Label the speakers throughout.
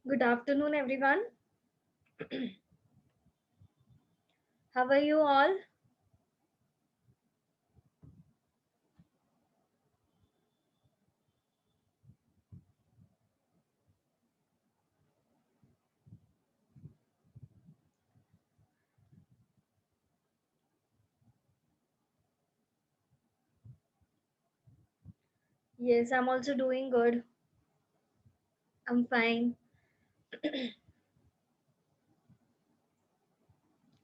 Speaker 1: Good afternoon, everyone. How are you all? Yes, I'm also doing good. I'm fine.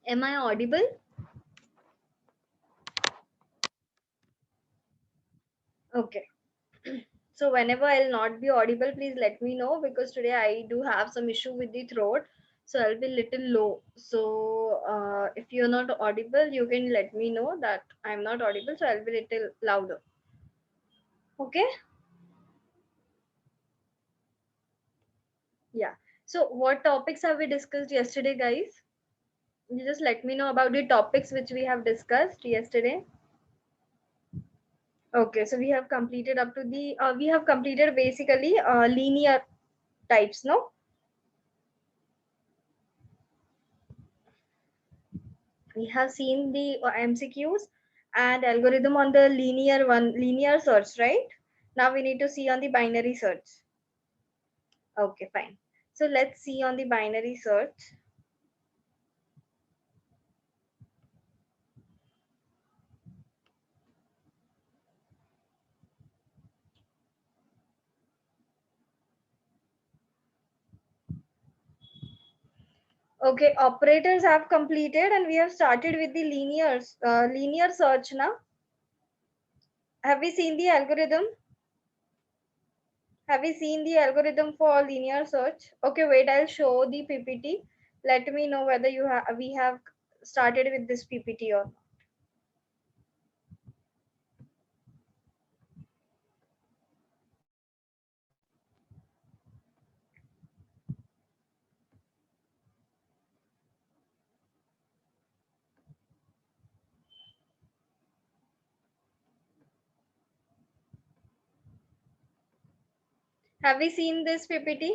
Speaker 1: Am I audible? Okay. So, whenever I'll not be audible, please let me know because today I do have some issue with the throat. So, I'll be little low. So, if you're not audible, you can let me know that I'm not audible. So, I'll be little louder. Okay? Yeah. So, what topics have we discussed yesterday, guys? You just let me know about the topics which we have discussed yesterday. Okay, so we have completed up to the we have completed basically linear types, no? We have seen the MCQs and algorithm on the linear search, right? Now we need to see on the binary search. Okay, fine. So let's see on the binary search. Okay, operators have completed and we have started with the linear search now. Have we seen the algorithm? Have you seen the algorithm for linear search? Okay, wait, I'll show the PPT. Let me know whether we have started with this PPT or not. Have we seen this PPT?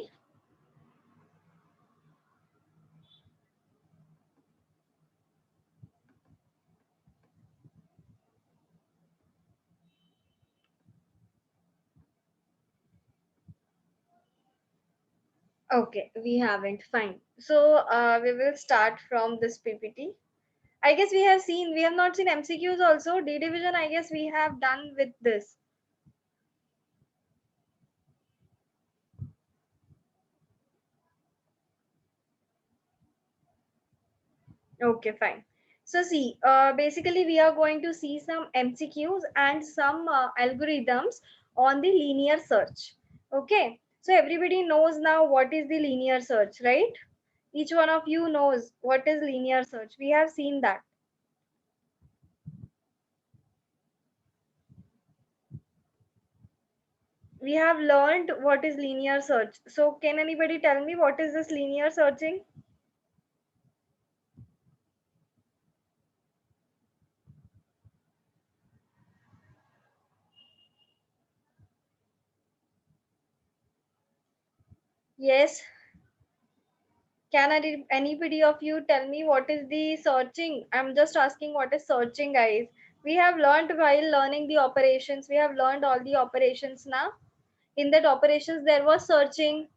Speaker 1: Okay, we haven't. Fine. So we will start from this PPT. I guess we have not seen MCQs also. D division, I guess we have done with this. Okay, fine. So see, basically we are going to see some MCQs and some algorithms on the linear search. Okay, so everybody knows now what is the linear search, right? Each one of you knows what is linear search. We have seen that. We have learned what is linear search. So can anybody tell me what is this linear searching? Yes. Can anybody of you tell me what is the searching? I'm just asking what is searching, guys. We have learned while learning the operations. We have learned all the operations now. In that operations, there was searching.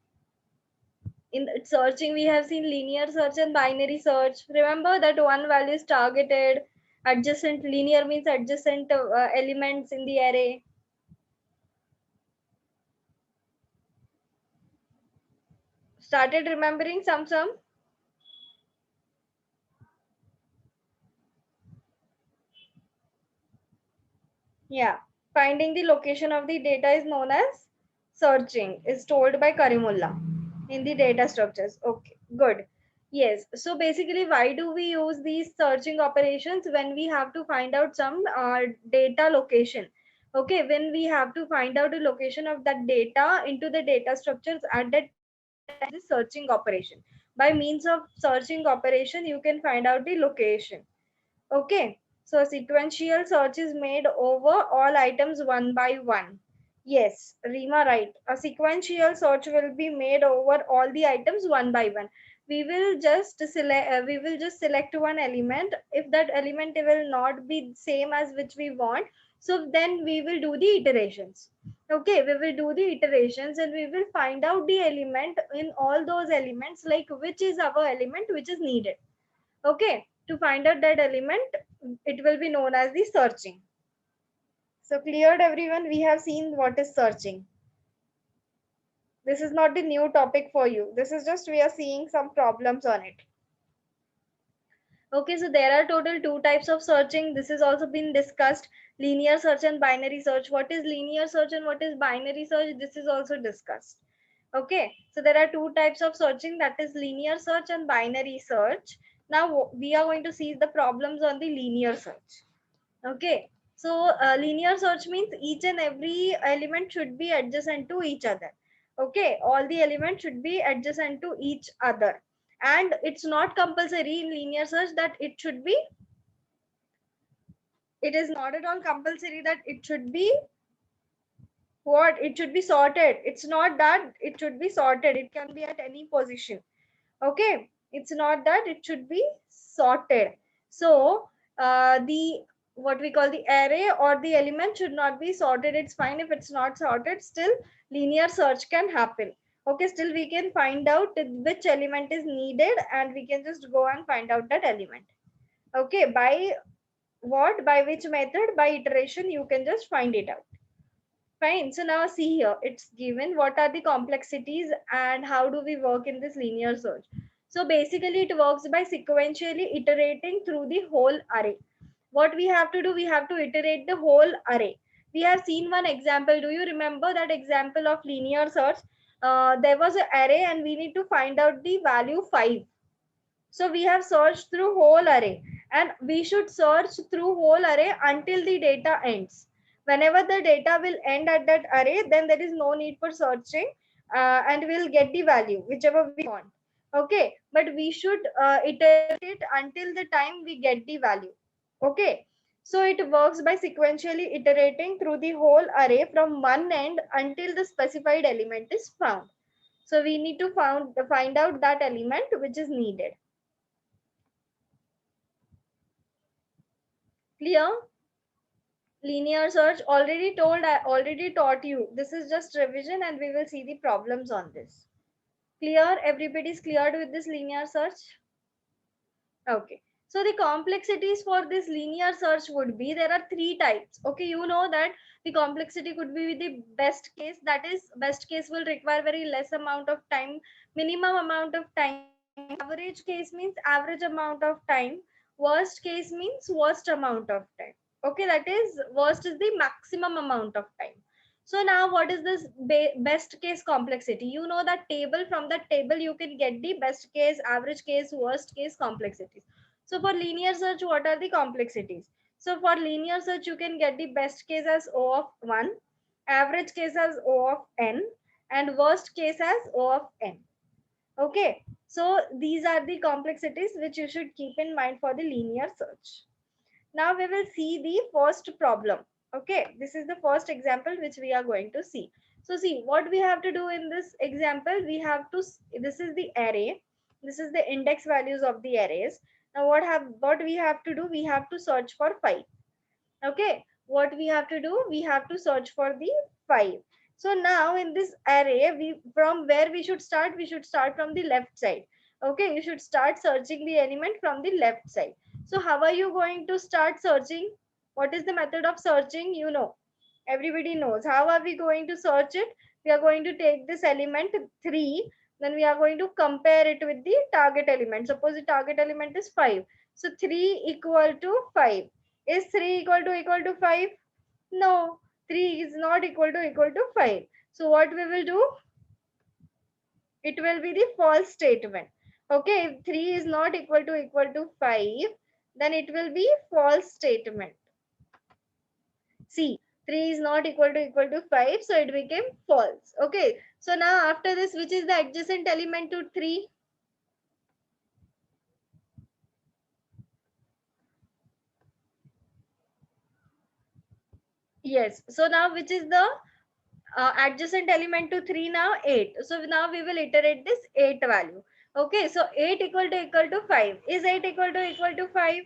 Speaker 1: In that searching, we have seen linear search and binary search. Remember that one value is targeted. Adjacent linear means adjacent elements in the array. Started remembering some. Yeah. Finding the location of the data is known as searching, is told by Karimullah in the data structures. Okay, good. Yes. So basically, why do we use these searching operations when we have to find out some data location? Okay, when we have to find out the location of that data into the data structures at that the searching operation. By means of searching operation, you can find out the location. Okay, so sequential search is made over all items one by one. Yes, Rima, right. A sequential search will be made over all the items one by one. We will just select one element. If that element will not be same as which we want, so then we will do the iterations. Okay, we will do the iterations and we will find out the element in all those elements, like which is our element which is needed. Okay, to find out that element, it will be known as the searching. So cleared everyone, we have seen what is searching. This is not the new topic for you. This is just we are seeing some problems on it. Okay, so there are total two types of searching. This has also been discussed. Linear search and binary search. What is linear search and what is binary search? This is also discussed. Okay, so there are two types of searching, that is linear search and binary search. Now we are going to see the problems on the linear search. Okay, so linear search means each and every element should be adjacent to each other. Okay, all the elements should be adjacent to each other, and it's not compulsory in linear search that it should be, it is not at all compulsory that it should be what, it should be sorted. It's not that it should be sorted, it can be at any position. Okay, it's not that it should be sorted. So the what we call the array or the element should not be sorted. It's fine if it's not sorted, still linear search can happen. Okay, still we can find out which element is needed and we can just go and find out that element. Okay, by what, by which method, by iteration you can just find it out. Fine. So now see here, it's given what are the complexities and how do we work in this linear search. So basically it works by sequentially iterating through the whole array. What we have to do, we have to iterate the whole array. We have seen one example. Do you remember that example of linear search? There was an array and we need to find out the value 5. So we have searched through whole array and we should search through whole array until the data ends. Whenever the data will end at that array, then there is no need for searching and we'll get the value, whichever we want. Okay, but we should iterate it until the time we get the value. Okay, so it works by sequentially iterating through the whole array from one end until the specified element is found. So we need to find out that element which is needed. Clear? Linear search already told, I already taught you. This is just revision and we will see the problems on this. Clear? Everybody's cleared with this linear search? Okay. So the complexities for this linear search would be, there are three types. Okay, you know that the complexity could be with the best case, that is best case will require very less amount of time, minimum amount of time. Average case means average amount of time. Worst case means worst amount of time. Okay, that is worst is the maximum amount of time. So now what is this best case complexity? You know that table, from that table you can get the best case, average case, worst case complexities. So for linear search, what are the complexities? So for linear search, you can get the best case as O of 1, average case as O of n, and worst case as O of n. Okay, so these are the complexities which you should keep in mind for the linear search. Now we will see the first problem. Okay, this is the first example which we are going to see. So see what we have to do in this example. We have to, this is the array. This is the index values of the arrays. Now what we have to do? We have to search for 5. Okay, what we have to do? We have to search for the 5. So now in this array, we, from where we should start? We should start from the left side. Okay, you should start searching the element from the left side. So how are you going to start searching? What is the method of searching? You know, everybody knows. How are we going to search it? We are going to take this element 3, then we are going to compare it with the target element. Suppose the target element is 5. So 3 equal to 5. Is 3 equal to 5? No, 3 is not equal to 5. So what we will do? It will be the false statement. Okay, if 3 is not equal to 5, then it will be false statement. See, 3 is not equal to 5, so it became false. Okay, so now after this, which is the adjacent element to 3? Yes, so now which is the adjacent element to 3 now 8. So now we will iterate this 8 value. Okay, so 8 equal to 5. Is 8 equal to 5?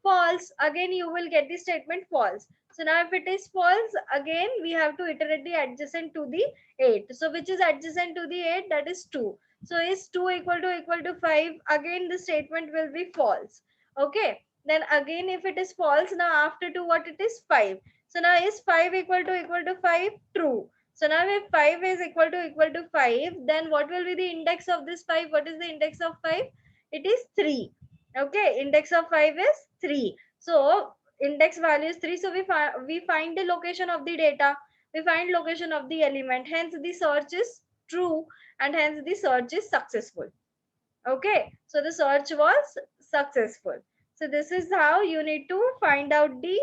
Speaker 1: False. Again you will get the statement false. So now if it is false, again we have to iterate the adjacent to the 8. So which is adjacent to the 8? That is 2. So is 2 equal to 5? Again the statement will be false. Okay, then again if it is false, now after 2 what it is? 5. So now is 5 equal to 5? True. So now if 5 is equal to 5, then what will be the index of this 5? What is the index of 5? It is 3. Okay, index of 5 is 3. So index value is 3. So we find the location of the data. We find location of the element. Hence the search is true and hence the search is successful. Okay, so the search was successful. So this is how you need to find out the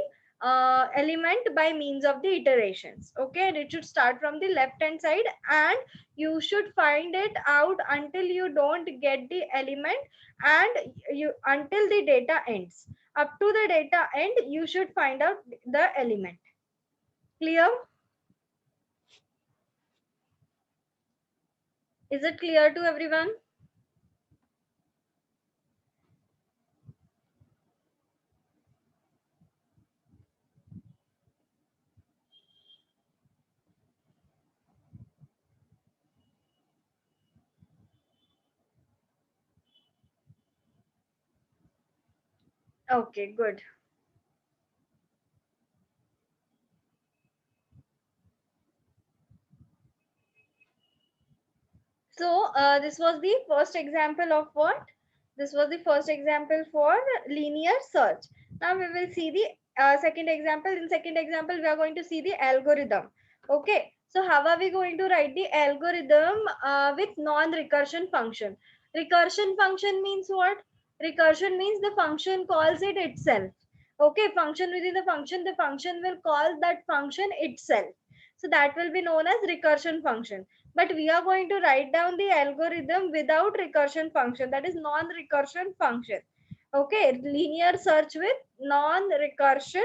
Speaker 1: element by means of the iterations. Okay, and it should start from the left hand side and you should find it out until you don't get the element and you until the data ends. Up to the data end, you should find out the element. Clear? Is it clear to everyone? Okay, good. So this was the first example of what? This was the first example for linear search. Now we will see the second example. In second example, we are going to see the algorithm. Okay. So how are we going to write the algorithm with non-recursion function? Recursion function means what? Recursion means the function calls it itself. Okay. Function within the function will call that function itself. So that will be known as recursion function, but we are going to write down the algorithm without recursion function, that is non-recursion function. Okay, linear search with non-recursion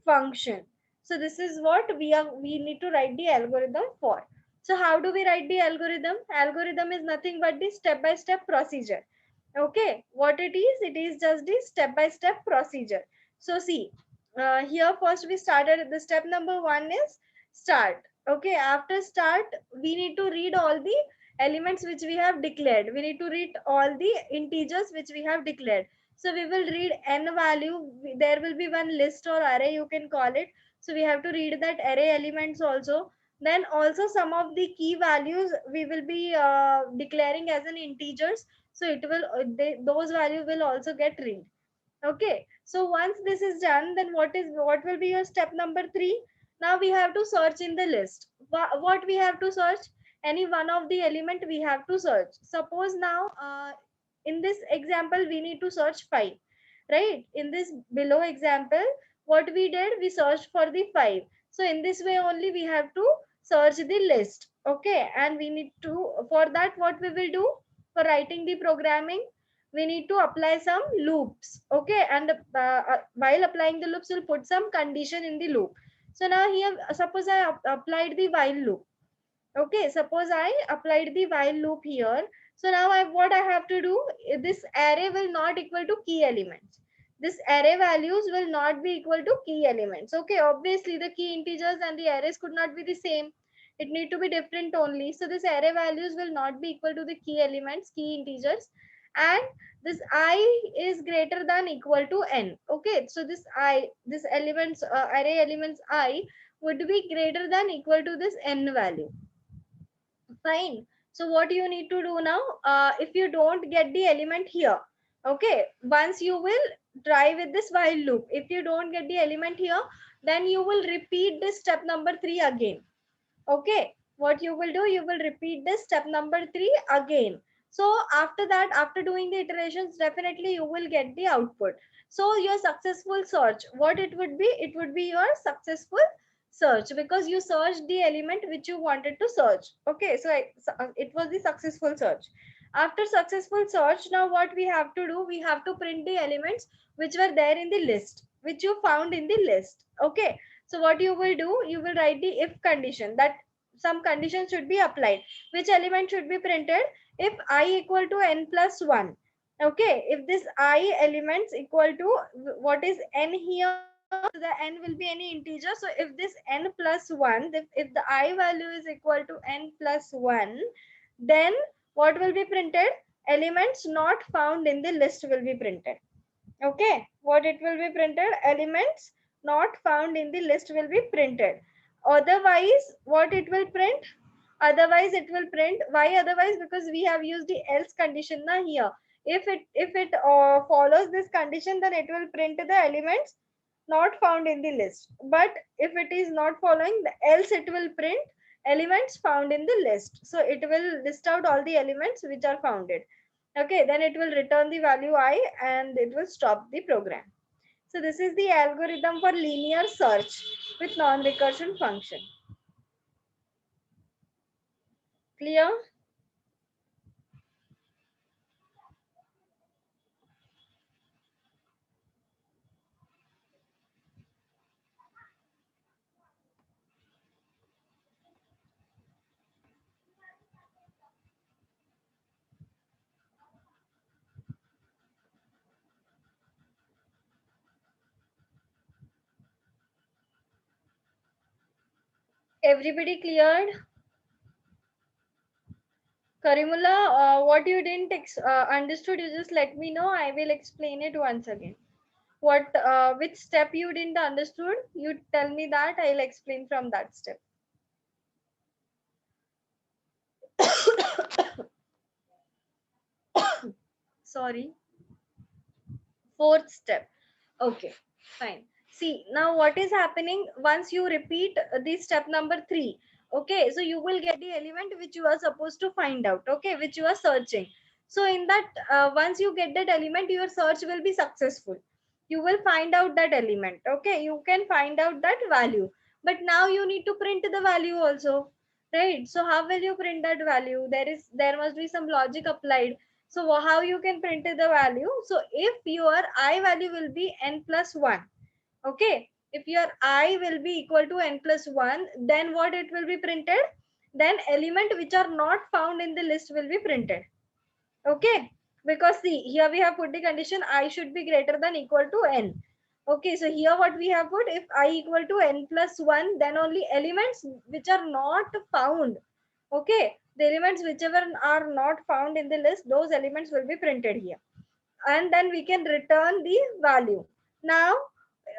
Speaker 1: function. So this is what we need to write the algorithm for. So how do we write the algorithm? Algorithm is nothing but the step by step procedure. Okay, what it is just the step by step procedure. So see, here first we started the step number 1 is start. Okay, after start we need to read all the elements which we have declared. We need to read all the integers which we have declared. So we will read n value. There will be one list or array, you can call it. So we have to read that array elements also. Then also some of the key values we will be declaring as an integers. So it will those values will also get read. Okay, so once this is done, then what will be your step number 3? Now we have to search in the list. What we have to search? Any one of the element we have to search. Suppose now in this example we need to search 5, right? In this below example, what we did, we searched for the 5. So in this way only we have to search the list. Okay, and we need to, for that what we will do, for writing the programming, we need to apply some loops. Okay, and while applying the loops, we'll put some condition in the loop. So now here, suppose I applied the while loop. Okay, suppose I applied the while loop here. So now what I have to do, this array will not equal to key elements. This array values will not be equal to key elements. Okay, obviously the key integers and the arrays could not be the same. It need to be different only. So this array values will not be equal to the key elements, key integers, and this I is greater than equal to n. Okay, so this elements, array elements I would be greater than equal to this n value. Fine. So what you need to do now, if you don't get the element here, okay, once you will try with this while loop. If you don't get the element here, then you will repeat this step number 3 again. Okay, what you will do, you will repeat this step number 3 again. So after that, after doing the iterations, definitely you will get the output. So your successful search, what it would be, it would be your successful search, because you searched the element which you wanted to search. Okay, so it was the successful search. After successful search, now what we have to do, we have to print the elements which were there in the list, which you found in the list. Okay, so what you will do, you will write the if condition, that some condition should be applied. Which element should be printed? If I equal to n plus 1. Okay, if this I elements equal to what is n here, so the n will be any integer. So if this n plus 1, if the I value is equal to n plus 1, then what will be printed? Elements not found in the list will be printed. Okay, what it will be printed? Elements not found in the list will be printed. Otherwise, what it will print? Otherwise it will print. Why otherwise? Because we have used the else condition now here. If it follows this condition, then it will print the elements not found in the list. But if it is not following, else it will print elements found in the list. So it will list out all the elements which are founded. Okay, then it will return the value I and it will stop the program. So this is the algorithm for linear search with non-recursion function. Clear? Everybody cleared? Karimullah, what you didn't understood, you just let me know. I will explain it once again. Which step you didn't understood, you tell me that. I'll explain from that step. Sorry. Fourth step. Okay, fine. See, now what is happening once you repeat the step number 3? Okay, so you will get the element which you are supposed to find out, okay, which you are searching. So in that, once you get that element, your search will be successful. You will find out that element, okay, you can find out that value. But now you need to print the value also, right? So how will you print that value? There must be some logic applied. So how you can print the value? So if your I value will be n plus 1, okay, if your I will be equal to n plus 1, then what it will be printed? Then element which are not found in the list will be printed. Okay, because see, here we have put the condition I should be greater than equal to n. Okay, so here what we have put, if I equal to n plus 1, then only elements which are not found, okay, the elements whichever are not found in the list, those elements will be printed here. And then we can return the value. Now,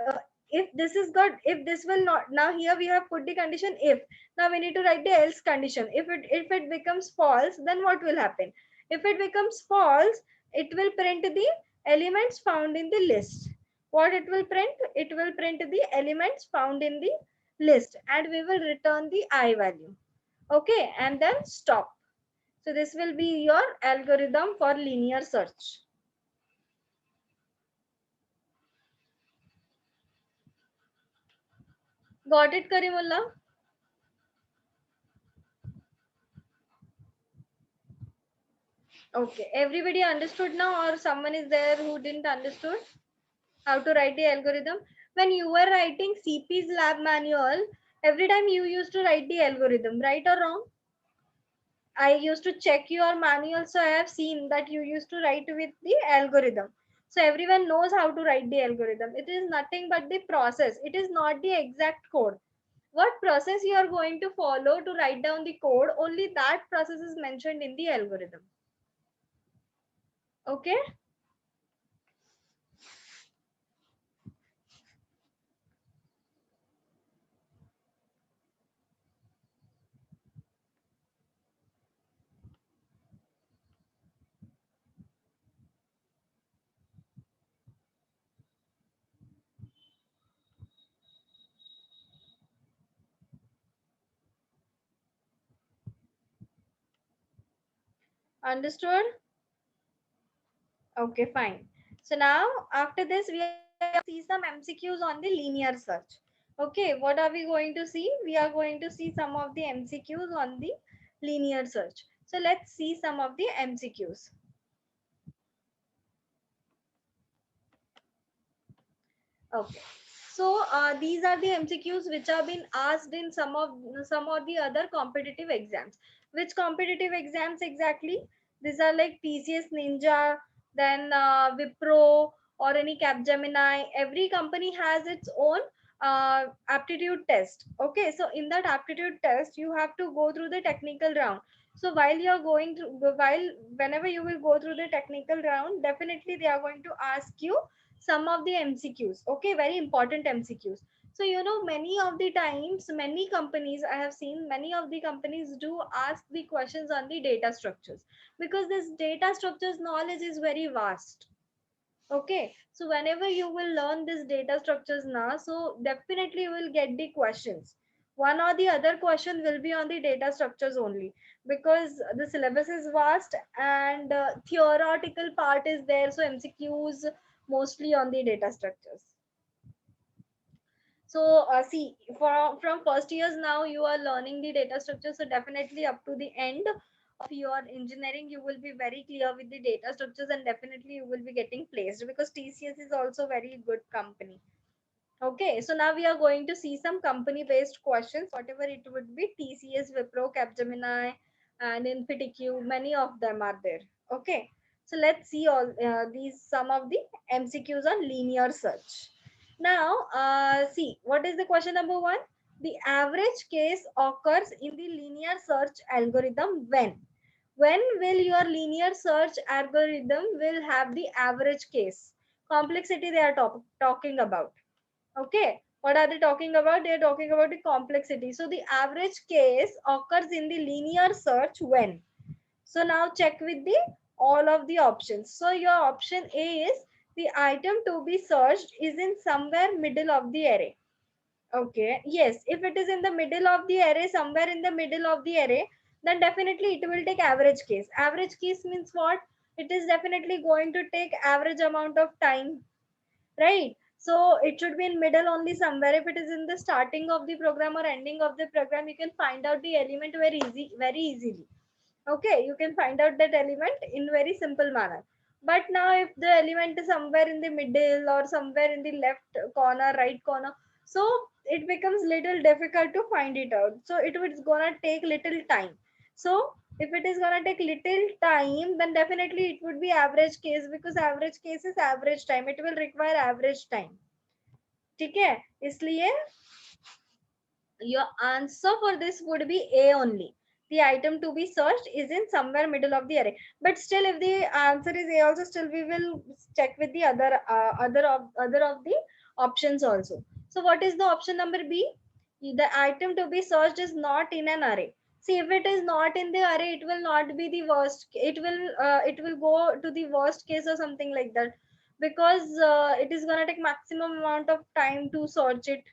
Speaker 1: uh, if this is good, if this will not, now here we have put the condition if. Now we need to write the else condition. If it becomes false, then what will happen? If it becomes false, it will print the elements found in the list. What it will print? It will print the elements found in the list and we will return the I value. Okay, and then stop. So this will be your algorithm for linear search. Got it, Karimullah? Okay, everybody understood now, or someone is there who didn't understood how to write the algorithm? When you were writing CP's lab manual, every time you used to write the algorithm, right or wrong? I used to check your manual, so I have seen that you used to write with the algorithm. So everyone knows how to write the algorithm. It is nothing but the process. It is not the exact code. What process you are going to follow to write down the code, only that process is mentioned in the algorithm. Okay? Understood? Okay, fine. So now after this, we are see some MCQs on the linear search. Okay, what are we going to see? We are going to see some of the MCQs on the linear search. So let's see some of the MCQs. Okay. So these are the MCQs which have been asked in some of the other competitive exams. Which competitive exams exactly? These are like TCS Ninja, then Wipro or any Capgemini. Every company has its own aptitude test. Okay, so in that aptitude test, you have to go through the technical round. So while you are going through, whenever you will go through the technical round, definitely they are going to ask you some of the MCQs. Okay, very important MCQs. So many of the times, many companies, I have seen many of the companies do ask the questions on the data structures, because this data structures knowledge is very vast. Okay, so whenever you will learn this data structures now, so definitely you will get the questions. One or the other question will be on the data structures only, because the syllabus is vast and theoretical part is there. So MCQs mostly on the data structures. So see, from first years now you are learning the data structure. So definitely up to the end of your engineering, you will be very clear with the data structures, and definitely you will be getting placed, because TCS is also very good company. Okay, so now we are going to see some company based questions, whatever it would be. TCS, Wipro, Capgemini, and InfiniQ, many of them are there. Okay, so let's see all these, some of the MCQs on linear search. Now, see, what is the question number one? The average case occurs in the linear search algorithm when? When will your linear search algorithm will have the average case? Complexity they are talking about. Okay, what are they talking about? They are talking about the complexity. So the average case occurs in the linear search when? So now check with the all of the options. So your option A is the item to be searched is in somewhere middle of the array. Okay, yes, if it is in the middle of the array, somewhere in the middle of the array, then definitely it will take average case. Average case means what? It is definitely going to take average amount of time, right? So it should be in middle only somewhere. If it is in the starting of the program or ending of the program, you can find out the element very easily. Okay, you can find out that element in very simple manner. But now if the element is somewhere in the middle or somewhere in the left corner, right corner, so it becomes little difficult to find it out. So it was gonna take little time. So if it is gonna take little time, then definitely it would be average case, because average case is average time. It will require average time. ठीक है, इसलिए your answer for this would be A only. The item to be searched is in somewhere middle of the array. But still, if the answer is A also, still we will check with the other of the options also. So what is the option number B? The item to be searched is not in an array. See, if it is not in the array, it will not be the worst. It will go to the worst case or something like that, because it is gonna take maximum amount of time to search it.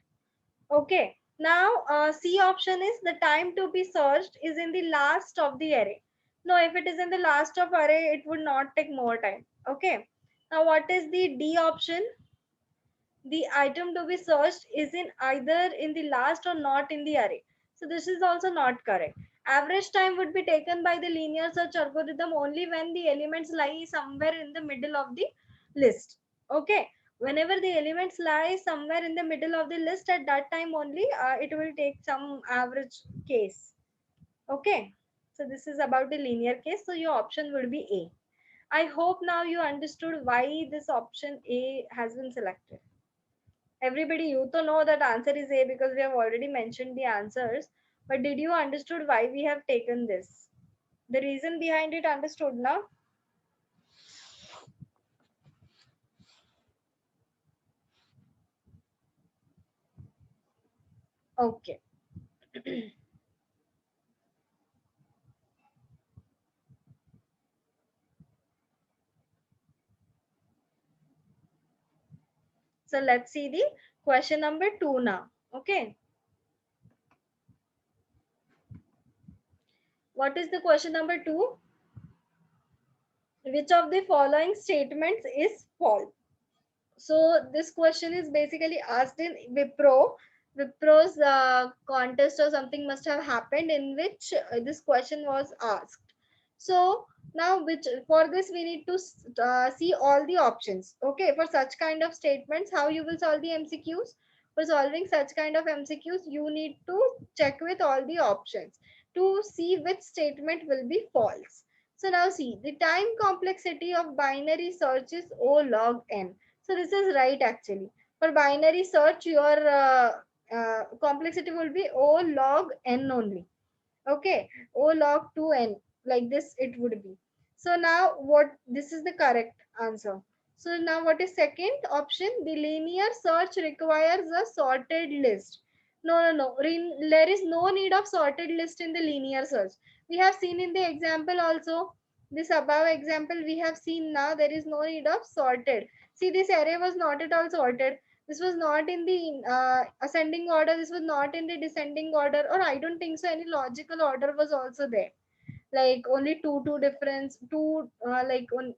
Speaker 1: Okay, now C option is the time to be searched is in the last of the array. No, if it is in the last of array, it would not take more time. Okay, now what is the D option? The item to be searched is in either in the last or not in the array. So this is also not correct. Average time would be taken by the linear search algorithm only when the elements lie somewhere in the middle of the list. Okay, whenever the elements lie somewhere in the middle of the list, at that time only it will take some average case. Okay, so this is about the linear case. So your option would be A. I hope now you understood why this option A has been selected. Everybody, you to know that answer is A, because we have already mentioned the answers. But did you understood why we have taken this? The reason behind it understood now? Okay. So let's see the question number 2 now. Okay. What is the question number 2? Which of the following statements is false? So this question is basically asked in Wipro. Wipro's contest or something must have happened in which this question was asked. So now, which for this we need to see all the options. Okay, for such kind of statements, how you will solve the MCQs? For solving such kind of MCQs, you need to check with all the options to see which statement will be false. So now see, the time complexity of binary search is O log n. So this is right actually. For binary search, your complexity will be O log n only. Okay, O log 2n, like this it would be. So now what, this is the correct answer. So now what is second option? The linear search requires a sorted list. No. There is no need of sorted list in the linear search. We have seen in the example also. This above example we have seen, now there is no need of sorted. See, this array was not at all sorted. This was not in the ascending order. This was not in the descending order, or I don't think so any logical order was also there, like only two difference, two like on,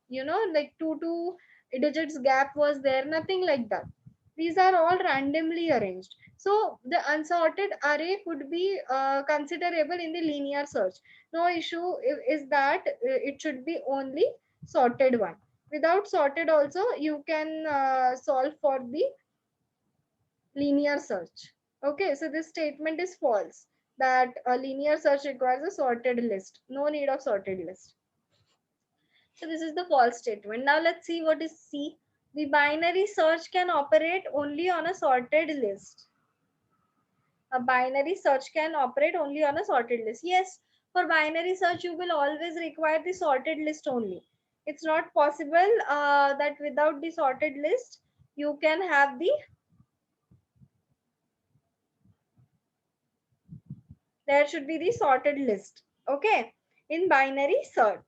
Speaker 1: like two digits gap was there, nothing like that. These are all randomly arranged. So the unsorted array could be considerable in the linear search. No issue is that it should be only sorted one. Without sorted also you can solve for the linear search. Okay, so this statement is false, that a linear search requires a sorted list. No need of sorted list. So this is the false statement. Now let's see what is C. The binary search can operate only on a sorted list. A binary search can operate only on a sorted list. Yes, for binary search you will always require the sorted list only. It's not possible that without the sorted list you can have the, there should be the sorted list. Okay, in binary search.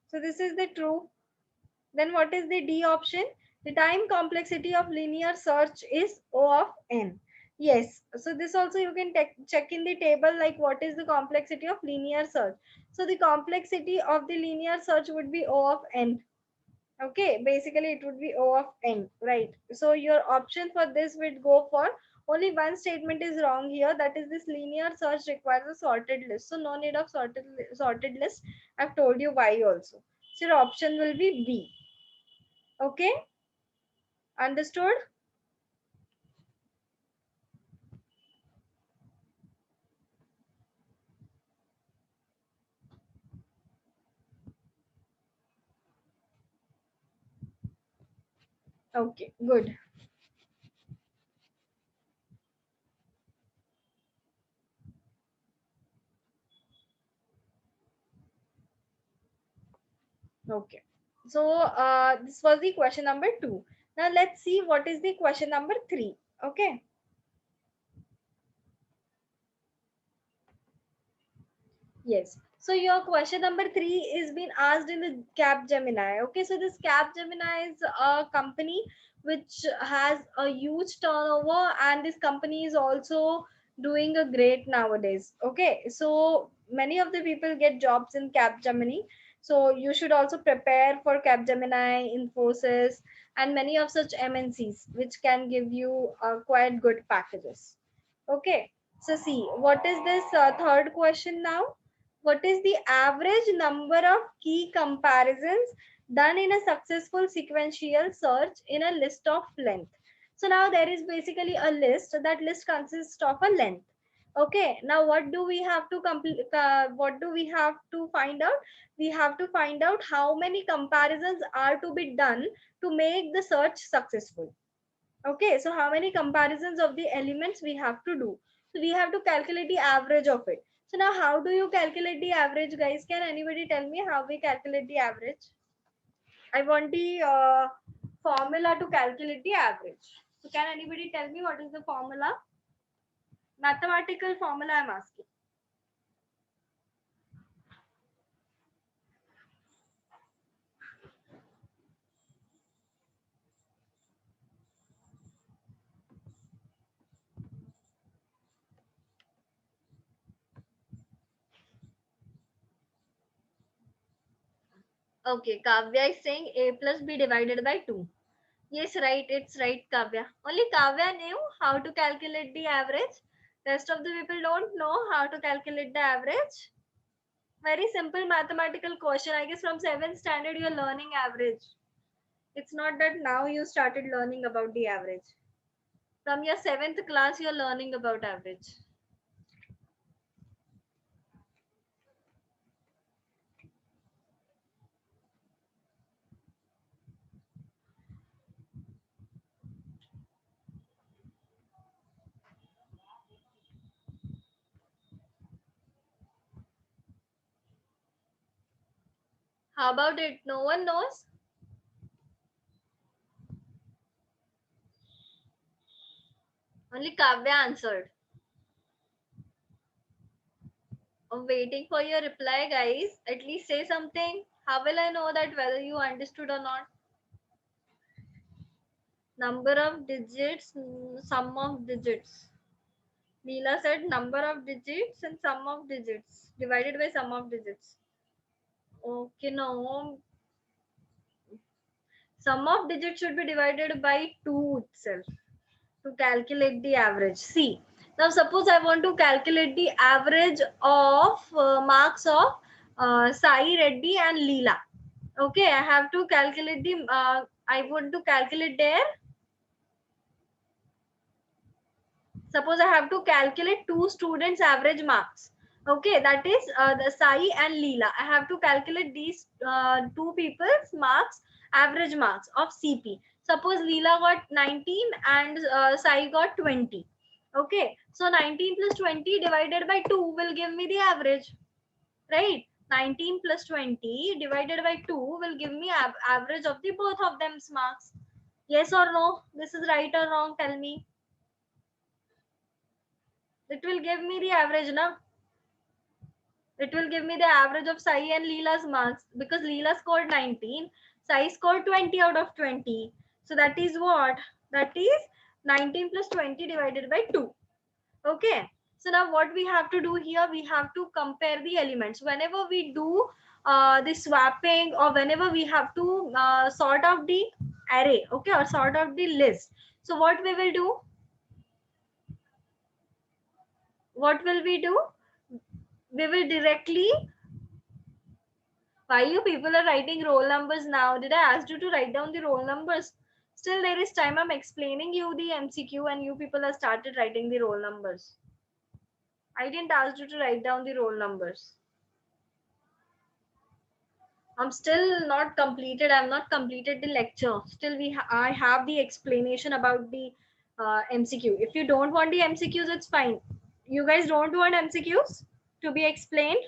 Speaker 1: So this is the true. Then what is the D option? The time complexity of linear search is O of n. Yes, so this also you can check in the table, like what is the complexity of linear search. So the complexity of the linear search would be O of n. Okay, basically it would be O of n, right? So your option for this would go for, only one statement is wrong here, that is this linear search requires a sorted list. So no need of sorted list. I've told you why also. So your option will be B. Okay, understood? Okay, good. Okay. So this was the question number 2. Now let's see what is the question number 3. Okay. Yes. So your question number 3 is being asked in the Capgemini. Okay. So this Capgemini is a company which has a huge turnover, and this company is also doing a great nowadays. Okay. So many of the people get jobs in Capgemini. So you should also prepare for Capgemini, Infosys, and many of such MNCs which can give you quite good packages. Okay. So see, what is this third question now? What is the average number of key comparisons done in a successful sequential search in a list of length? So now there is basically a list. That list consists of a length. Okay, now what do we have to complete? What do we have to find out? We have to find out how many comparisons are to be done to make the search successful. Okay, so how many comparisons of the elements we have to do? So we have to calculate the average of it. So now how do you calculate the average, guys? Can anybody tell me how we calculate the average? I want the formula to calculate the average. So can anybody tell me what is the formula? Mathematical formula I'm asking. Okay, Kavya is saying A plus B divided by 2. Yes, right. It's right, Kavya. Only Kavya knew how to calculate the average. Rest of the people don't know how to calculate the average. Very simple mathematical question. I guess from 7th standard you're learning average. It's not that now you started learning about the average. From your 7th class, you're learning about average. How about it? No one knows? Only Kavya answered. I'm waiting for your reply, guys. At least say something. How will I know that whether you understood or not? Number of digits, sum of digits. Leela said number of digits and sum of digits divided by sum of digits. Okay, no. Sum of digits should be divided by 2 itself to calculate the average. See, now suppose I want to calculate the average of marks of Sai Reddy and Leela. Okay, I have to calculate the, I want to calculate their, suppose I have to calculate 2 students average marks. Okay, that is the Sai and Leela. I have to calculate these 2 people's marks, average marks of CP. Suppose Leela got 19 and Sai got 20. Okay, so 19 plus 20 divided by 2 will give me the average, right? 19 plus 20 divided by 2 will give me average of the both of them's marks. Yes or no? This is right or wrong? Tell me. It will give me the average, na? It will give me the average of Sai and Leela's marks because Leela scored 19, Sai scored 20 out of 20. So that is what? That is 19 plus 20 divided by 2. Okay. So now what we have to do here, we have to compare the elements. Whenever we do the swapping or whenever we have to sort out the array, okay, or sort out the list. So what we will do? What will we do? We will directly, why you people are writing roll numbers now? Did I ask you to write down the roll numbers? Still there is time. I'm explaining you the MCQ and you people have started writing the roll numbers. I didn't ask you to write down the roll numbers. I'm still not completed. I've not completed the lecture. Still I have the explanation about the MCQ. If you don't want the MCQs, it's fine. You guys don't want MCQs to be explained?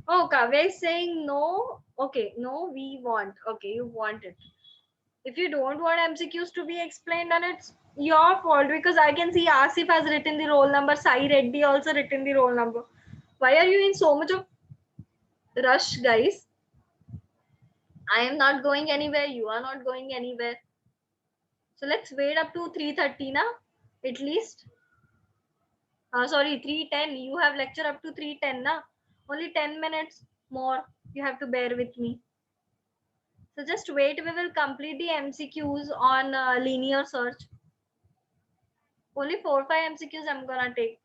Speaker 1: Oh, Kavya is saying no. Okay, no, we want. Okay, you want it. If you don't want MCQs to be explained, then it's your fault because I can see Asif has written the roll number, Sai Reddy also written the roll number. Why are you in so much of rush, guys? I am not going anywhere. You are not going anywhere. So let's wait up to 3:30 now, at least. Sorry, 3:10. You have lecture up to 3:10 now. Only 10 minutes more. You have to bear with me. So just wait. We will complete the MCQs on linear search. Only 4-5 MCQs I'm gonna take.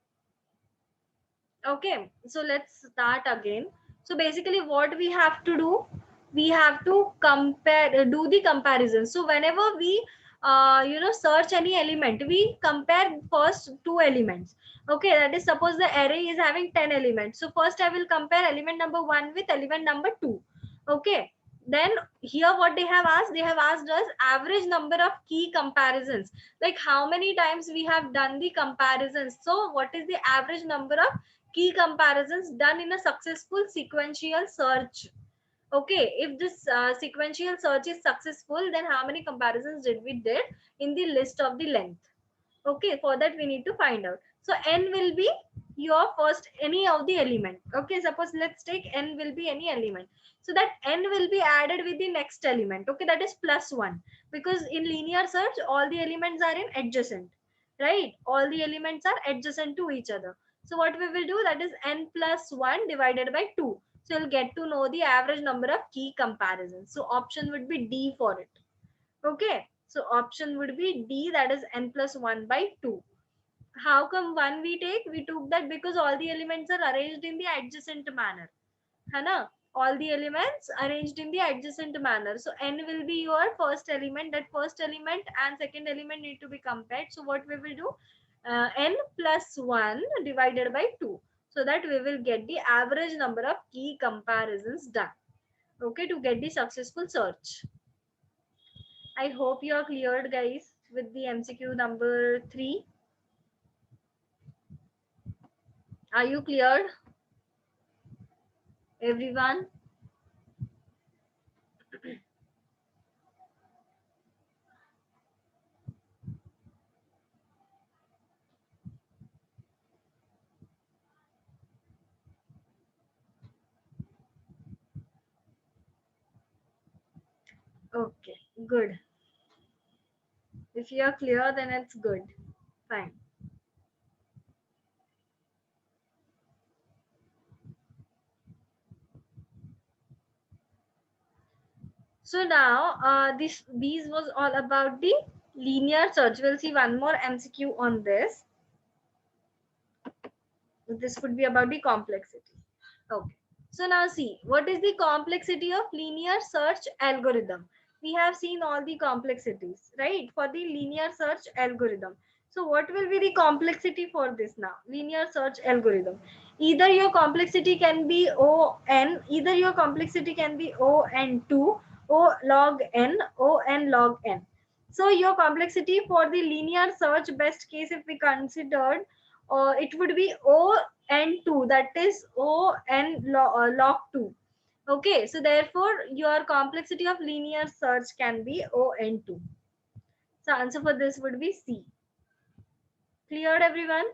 Speaker 1: Okay, so let's start again. So basically what we have to do, we have to compare, do the comparison. So whenever we search any element, we compare first 2 elements. Okay, that is, suppose the array is having 10 elements, so first I will compare element number 1 with element number 2. Okay, then here what they have asked, they have asked us average number of key comparisons, like how many times we have done the comparisons. So what is the average number of key comparisons done in a successful sequential search? Okay, if this sequential search is successful, then how many comparisons did we did in the list of the length? Okay, for that we need to find out. So n will be your first any of the element. Okay, suppose let's take n will be any element, so that n will be added with the next element. Okay, that is plus 1, because in linear search all the elements are in adjacent, right? All the elements are adjacent to each other. So what we will do, that is n plus 1 divided by 2. So you'll get to know the average number of key comparisons. So option would be D for it. Okay, so option would be D, that is n plus 1 by 2. How come 1 we take? We took that because all the elements are arranged in the adjacent manner. है ना? all the elements arranged in the adjacent manner. So n will be your first element. That first element and second element need to be compared. So what we will do, n plus 1 divided by 2, so that we will get the average number of key comparisons done, okay, to get the successful search. I hope you are cleared, guys, with the MCQ number 3. Are you cleared, everyone? Okay, good. If you are clear, then it's good. Fine. So now these was all about the linear search. We'll see one more MCQ on this. This would be about the complexity. Okay. So now see, what is the complexity of linear search algorithm? We have seen all the complexities, right? For the linear search algorithm. So what will be the complexity for this now? Linear search algorithm. Either your complexity can be O(n), either your complexity can be O(n)(2), O log n, O(n) log n. So your complexity for the linear search best case, if we considered, it would be O(n)(2), that is O(n) log 2. Okay, so therefore your complexity of linear search can be O(n)(2). So answer for this would be C. Cleared, everyone?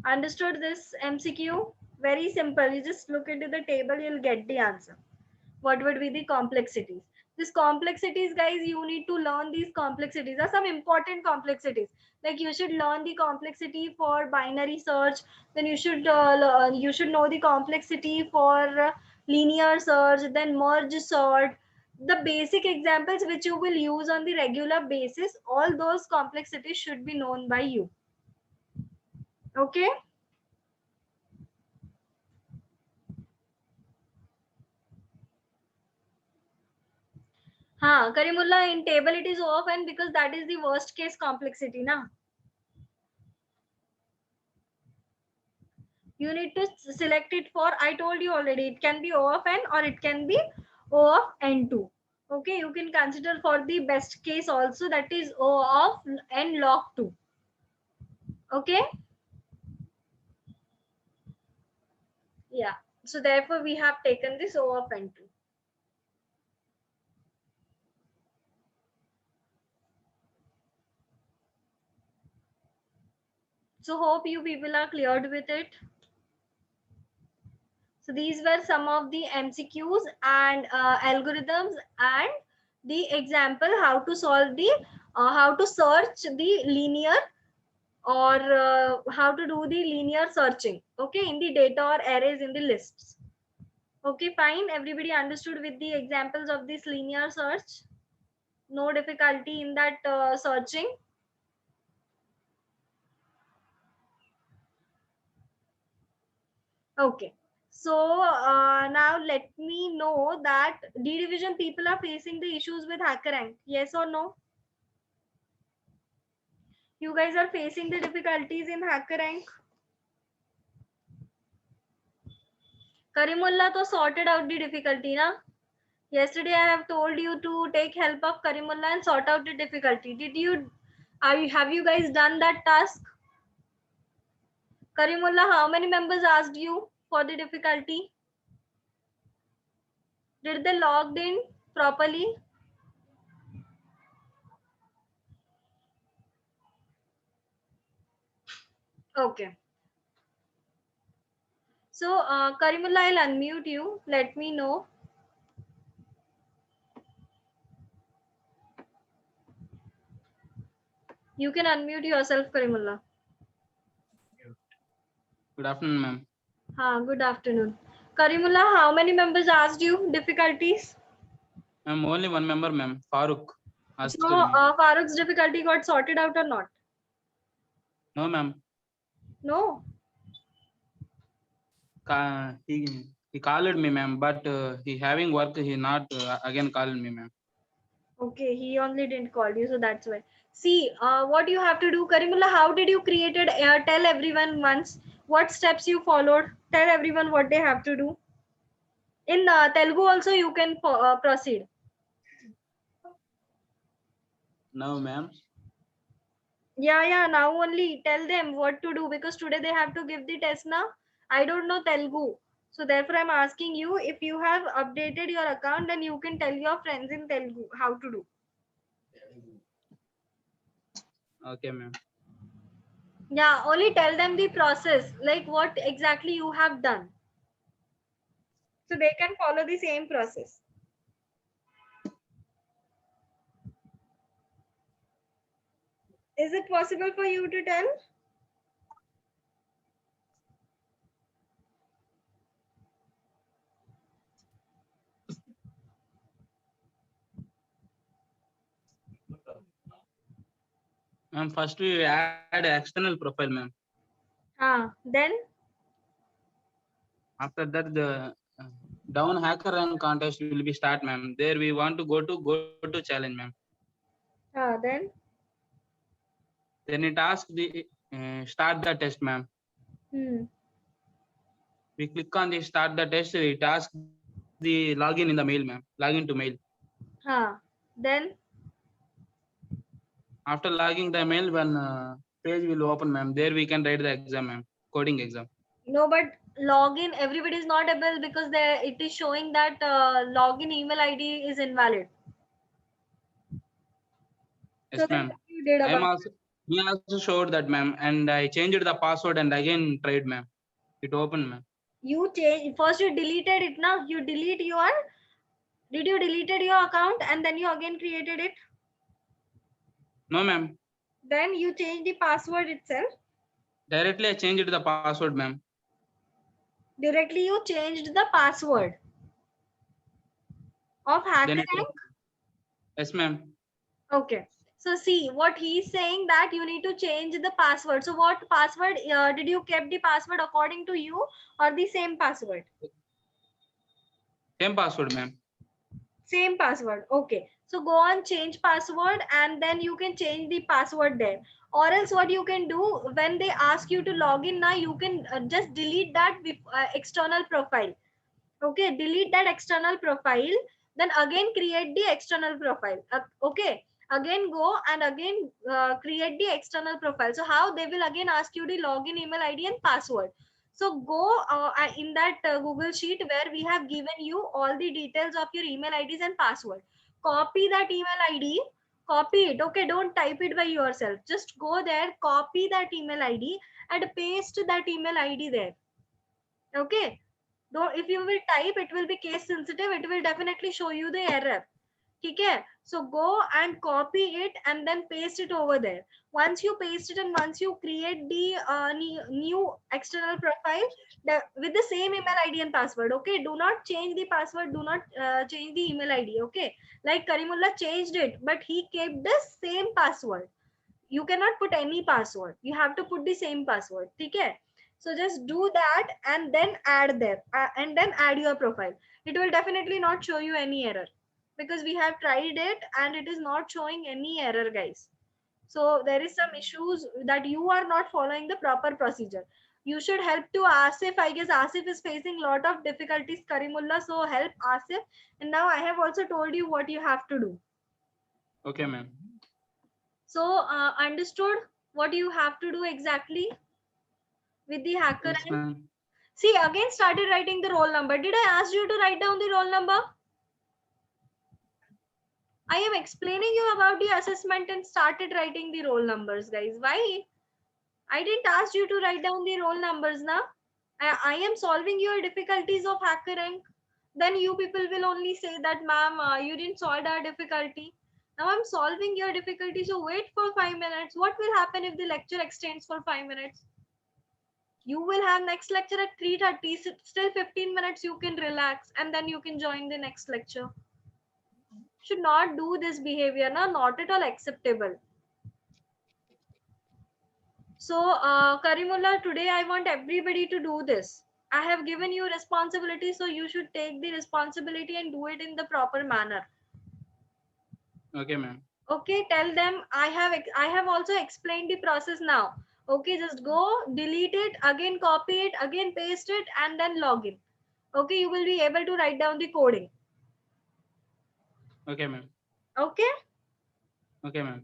Speaker 1: Understood this MCQ? Very simple. You just look into the table, you'll get the answer. What would be the complexities? These complexities, guys, you need to learn these complexities. Are some important complexities. Like you should learn the complexity for binary search. Then you should know the complexity for linear search. Then merge sort. The basic examples which you will use on the regular basis. All those complexities should be known by you. Okay. Karimullah, in table it is O of n because that is the worst case complexity, na? You need to select it for, I told you already, it can be O of n or it can be O of n2. Okay, you can consider for the best case also, that is O of n log 2. Okay. Yeah. So therefore we have taken this O of n2. So hope you people are cleared with it. So these were some of the MCQs and algorithms and the example how to solve the how to search the linear or how to do the linear searching, okay, in the data or arrays in the lists. Okay, fine. Everybody understood with the examples of this linear search? No difficulty in that searching? Okay. So now let me know that D division people are facing the issues with HackerRank. Yes or no? You guys are facing the difficulties in HackerRank? Karimullah to sorted out the difficulty, na? Yesterday I have told you to take help of Karimullah and sort out the difficulty. Did you? Have you guys done that task? Karimullah, how many members asked you for the difficulty? Did they logged in properly? Okay. So, Karimullah, I'll unmute you. Let me know. You can unmute yourself, Karimullah.
Speaker 2: Good afternoon, ma'am.
Speaker 1: Good afternoon. Karimullah, how many members asked you difficulties?
Speaker 2: Ma'am, only one member, ma'am. Farooq asked
Speaker 1: So
Speaker 2: me.
Speaker 1: Farooq's difficulty got sorted out or not?
Speaker 2: No, ma'am.
Speaker 1: No.
Speaker 2: He called me, ma'am, but he having work. He not again called me, ma'am.
Speaker 1: Okay, he only didn't call you, so that's why. See, what you have to do, Karimullah, how did you created? Tell everyone once what steps you followed. Tell everyone what they have to do. In Telugu also you can proceed.
Speaker 2: No, ma'am.
Speaker 1: Yeah, now only tell them what to do because today they have to give the test now. I don't know Telugu. So therefore I'm asking you if you have updated your account then you can tell your friends in Telugu how to do.
Speaker 2: Okay, ma'am.
Speaker 1: Yeah, only tell them the process, like what exactly you have done. So they can follow the same process. Is it possible for you to tell?
Speaker 2: Ma'am, first we add external profile, ma'am.
Speaker 1: Then
Speaker 2: After that, the down hacker rank contest will be start, ma'am. There we want to go to challenge, ma'am.
Speaker 1: then
Speaker 2: Then it asks the start the test, ma'am.
Speaker 1: hmm.
Speaker 2: We click on the start the test. It asks the login in the mail, ma'am. Login to mail.
Speaker 1: Then
Speaker 2: After logging the mail, one page will open, ma'am. There we can write the exam, ma'am. Coding exam.
Speaker 1: no, but login everybody is not able because it is showing that login email ID is invalid. So
Speaker 2: Yes,
Speaker 1: then
Speaker 2: ma'am.
Speaker 1: what you did
Speaker 2: I am
Speaker 1: about
Speaker 2: also. He also showed that, ma'am, and I changed the password and again tried, ma'am. It opened, ma'am.
Speaker 1: you change first you deleted it now you delete your did you deleted your account and then you again created it
Speaker 2: No, ma'am.
Speaker 1: then you change the password itself
Speaker 2: Directly I changed the password, ma'am.
Speaker 1: directly you changed the password of
Speaker 2: Then it
Speaker 1: HackerRank.
Speaker 2: opened. Yes, ma'am.
Speaker 1: Okay, so see what he's saying that you need to change the password. So what password did you kept the password according to you or the same password?
Speaker 2: Same password, ma'am.
Speaker 1: Same password. Okay, so go on change password and then you can change the password there, or else what you can do when they ask you to log in now you can just delete that external profile. Okay, delete that external profile, then again create the external profile. Okay, again go and again create the external profile. So how they will again ask you the login email ID and password. So go in that Google sheet where we have given you all the details of your email IDs and password. Copy that email ID, copy it. Okay, don't type it by yourself, just go there, copy that email ID and paste that email ID there. Okay, though if you will type it will be case sensitive, it will definitely show you the error. Okay, so go and copy it and then paste it over there. Once you paste it and once you create the new external profile with the same email ID and password. Okay, do not change the password, do not change the email ID. Okay, like Karimullah changed it but he kept the same password. You cannot put any password, you have to put the same password. Okay, so just do that and then add there and then add your profile. It will definitely not show you any error because we have tried it and it is not showing any error, guys. So there is some issues that you are not following the proper procedure. You should help to Asif. I guess Asif is facing lot of difficulties, Karimullah, so help Asif. And now I have also told you what you have to do.
Speaker 2: Okay, ma'am.
Speaker 1: So understood what you have to do exactly with the hacker
Speaker 2: Yes,
Speaker 1: and
Speaker 2: ma'am.
Speaker 1: see again started writing the roll number. Did I ask you to write down the roll number? I am explaining you about the assessment and started writing the roll numbers, guys. Why? I didn't ask you to write down the roll numbers now. I am solving your difficulties of hacker rank. Then you people will only say that, ma'am, you didn't solve our difficulty. Now I'm solving your difficulty, so wait for 5 minutes. What will happen if the lecture extends for 5 minutes? You will have next lecture at 3:30. Still 15 minutes you can relax and then you can join the next lecture. Should not do this behavior, na? Not at all acceptable. So, Karimullah, today I want everybody to do this. I have given you responsibility, so you should take the responsibility and do it in the proper manner.
Speaker 2: Okay, ma'am.
Speaker 1: Okay, tell them I have also explained the process now. Okay, just go, delete it, again copy it, again paste it, and then log in. Okay, you will be able to write down the coding.
Speaker 2: Okay, ma'am.
Speaker 1: Okay?
Speaker 2: Okay, ma'am.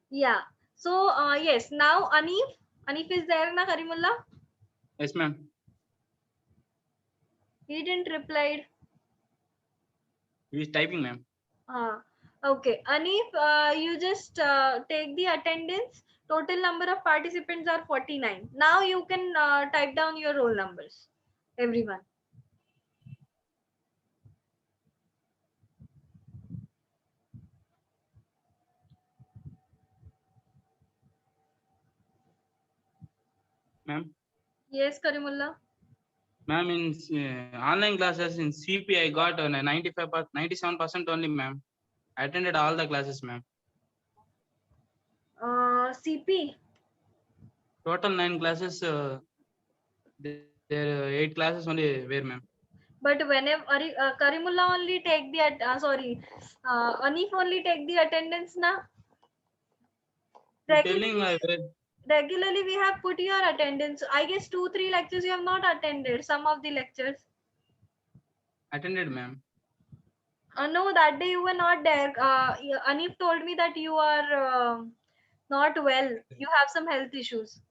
Speaker 1: Yeah. So, yes, now Anif. Anif is there, na Karimullah?
Speaker 2: Yes, ma'am.
Speaker 1: He didn't reply.
Speaker 2: He is typing, ma'am.
Speaker 1: Okay. Anif, you just take the attendance. Total number of participants are 49. Now you can type down your roll numbers. Everyone.
Speaker 2: Ma'am.
Speaker 1: Yes, Karimullah.
Speaker 2: Ma'am, in online classes in CP, I got 97% only, ma'am. I attended all the classes, ma'am.
Speaker 1: CP.
Speaker 2: Total 9 classes. There 8 classes only were, ma'am.
Speaker 1: But whenever Karimullah only take the Anif only take the attendance na.
Speaker 2: I'm telling
Speaker 1: Regularly we have put your attendance. I guess 2-3 lectures you have not attended. Some of the lectures.
Speaker 2: attended, ma'am.
Speaker 1: No, that day you were not there. Anif told me that you are not well. You have some health issues.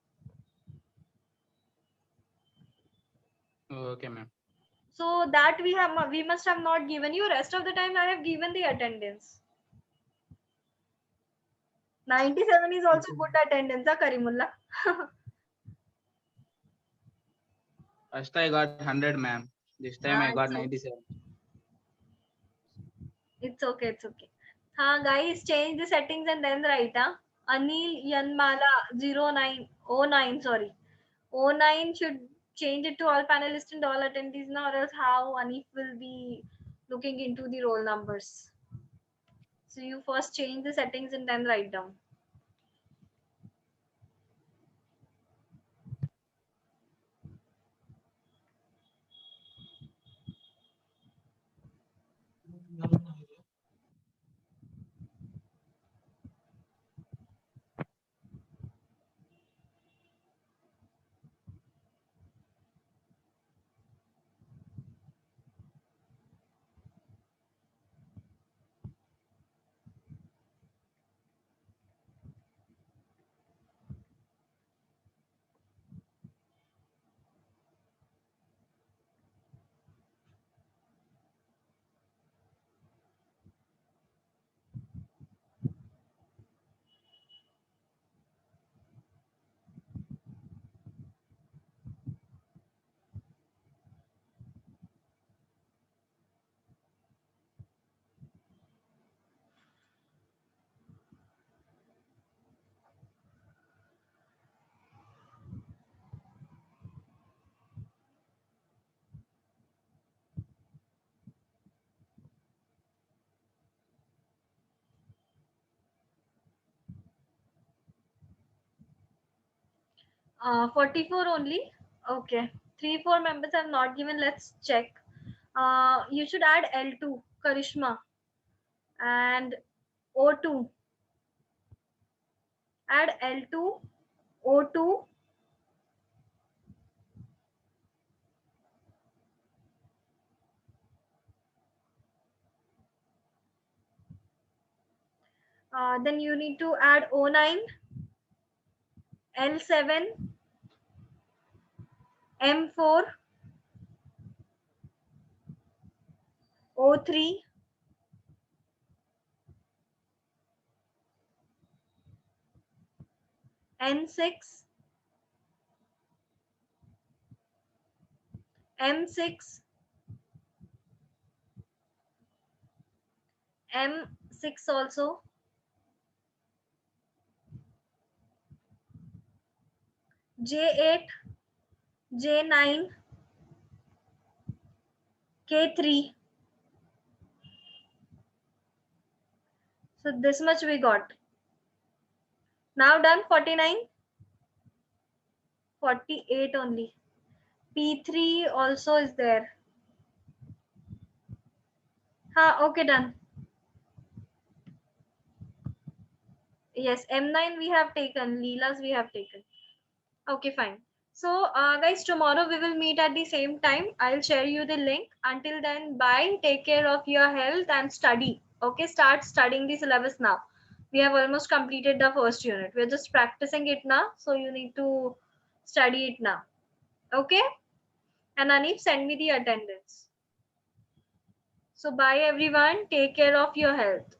Speaker 2: Oh, okay, ma'am.
Speaker 1: So that we must have not given you. Rest of the time I have given the attendance. 97 is also good attendance, Karimullah.
Speaker 2: First I got 100, ma'am. This time I got
Speaker 1: It's okay.
Speaker 2: 97.
Speaker 1: It's okay. It's okay. Guys, change the settings and then write. Anil Yanmala 0909. Sorry. 09 should change it to all panelists and all attendees now, or else how Anif will be looking into the roll numbers. So you first change the settings and then write down. Uh, 44 only. Okay. 3-4 members have not given. Let's check. You should add L2, Karishma, and O2. Add L2, O2, then you need to add O9, L7, M4, O3, N6, M6, M6 also, J8, J9, K3. So this much we got. Now done. 49, 48 only. P3 also is there. Okay, done. Yes, M9 we have taken. Leela's we have taken. Okay, fine. So, guys, tomorrow we will meet at the same time. I'll share you the link. Until then, bye. Take care of your health and study. Okay, start studying the syllabus now. We have almost completed the first unit. We're just practicing it now. So, you need to study it now. Okay? And Anip, send me the attendance. So, bye everyone. Take care of your health.